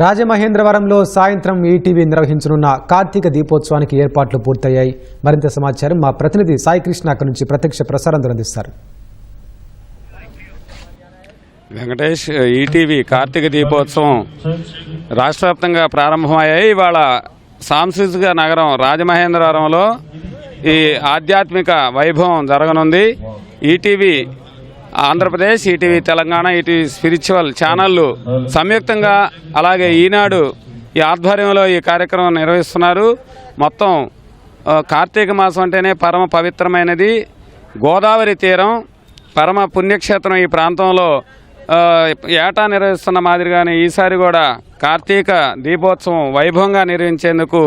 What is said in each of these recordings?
రాజమహేంద్రవరంలో సాయంత్రం ఈటీవీ నిర్వహించనున్న కార్తీక దీపోత్సవానికి ఏర్పాట్లు పూర్తయ్యాయి. మరింత సమాచారం మా ప్రతినిధి సాయి కృష్ణ అక్కడి నుంచి ప్రత్యక్ష ప్రసారం అందిస్తారు. వెంకటేష్, ఈటీవీ కార్తీక దీపోత్సవం రాష్ట్ర వ్యాప్తంగా ప్రారంభమయ్యాయి. ఇవాళ సాంస్కృతిక నగరం రాజమహేంద్రవరంలో ఈ ఆధ్యాత్మిక వైభవం జరగనుంది. ETV Andhra Pradesh, ETV Telangana, ETV spiritual ఛానళ్లు సంయుక్తంగా, అలాగే ఈనాడు ఈ ఆధ్వర్యంలో ఈ కార్యక్రమం నిర్వహిస్తున్నారు. మొత్తం కార్తీక మాసం అంటేనే పరమ పవిత్రమైనది. గోదావరి తీరం పరమ పుణ్యక్షేత్రం. ఈ ప్రాంతంలో ఏటా నిర్వహిస్తున్న మాదిరిగానే ఈసారి కూడా కార్తీక దీపోత్సవం వైభవంగా నిర్వహించేందుకు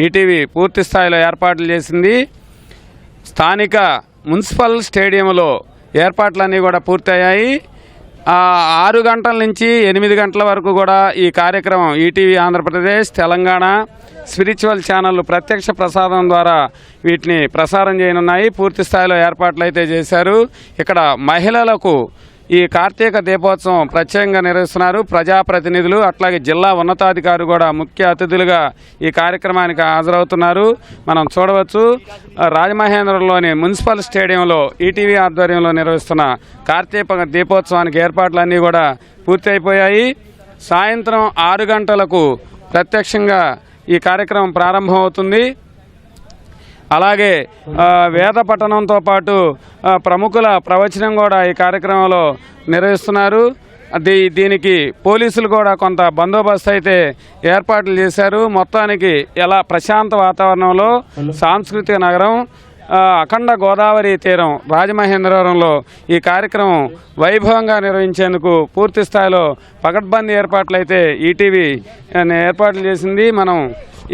ఈటీవీ పూర్తి స్థాయిలో ఏర్పాట్లు చేసింది. స్థానిక మున్సిపల్ స్టేడియంలో ఏర్పాట్లన్నీ కూడా పూర్తయ్యాయి. 6 గంటల నుంచి 8 గంటల వరకు కూడా ఈ కార్యక్రమం ఈటీవీ ఆంధ్రప్రదేశ్, తెలంగాణ స్పిరిచువల్ ఛానళ్లు ప్రత్యక్ష ప్రసారం ద్వారా వీటిని ప్రసారం చేయనున్నాయి. పూర్తి స్థాయిలో ఏర్పాట్లు అయితే చేశారు. ఇక్కడ మహిళలకు ఈ కార్తీక దీపోత్సవం ప్రత్యేకంగా నిర్వహిస్తున్నారు. ప్రజాప్రతినిధులు, అట్లాగే జిల్లా ఉన్నతాధికారులు కూడా ముఖ్య అతిథులుగా ఈ కార్యక్రమానికి హాజరవుతున్నారు. మనం చూడవచ్చు, రాజమహేంద్రంలోని మున్సిపల్ స్టేడియంలో ఈటీవీ ఆధ్వర్యంలో నిర్వహిస్తున్న కార్తీక దీపోత్సవానికి ఏర్పాట్లన్నీ కూడా పూర్తి అయిపోయాయి. సాయంత్రం 6 గంటలకు ప్రత్యక్షంగా ఈ కార్యక్రమం ప్రారంభమవుతుంది. అలాగే వేద పఠనంతో పాటు ప్రముఖుల ప్రవచనం కూడా ఈ కార్యక్రమంలో నిర్వహిస్తున్నారు. దీనికి పోలీసులు కూడా కొంత బందోబస్తు అయితే ఏర్పాట్లు చేశారు. మొత్తానికి ఎలా ప్రశాంత వాతావరణంలో సాంస్కృతిక నగరం అఖండ గోదావరి తీరం రాజమహేంద్రవరంలో ఈ కార్యక్రమం వైభవంగా నిర్వహించేందుకు పూర్తి స్థాయిలో పకడ్బందీ ఏర్పాట్లు అయితే ఈటీవీ ఏర్పాట్లు చేసింది. మనం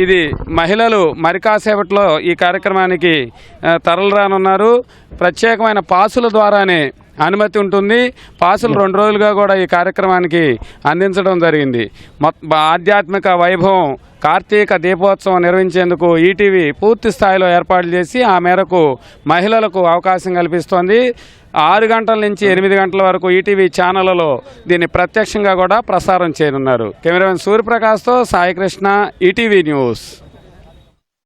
ఇది మహిళలు మరి కాసేపట్లో ఈ కార్యక్రమానికి తరలిరానున్నారు. ప్రత్యేకమైన పాసుల ద్వారానే అనుమతి ఉంటుంది. పాసులు 2 రోజులుగా కూడా ఈ కార్యక్రమానికి అందించడం జరిగింది. ఆధ్యాత్మిక వైభవం కార్తీక దీపోత్సవం నిర్వహించేందుకు ఈటీవీ పూర్తి స్థాయిలో ఏర్పాట్లు చేసి ఆ మేరకు మహిళలకు అవకాశం కల్పిస్తోంది. 6 గంటల నుంచి 8 గంటల వరకు ఈటీవీ ఛానళ్లలో దీన్ని ప్రత్యక్షంగా కూడా ప్రసారం చేయనున్నారు. కెమెరామెన్ సూర్యప్రకాష్తో సాయి కృష్ణ, ఈటీవీ న్యూస్.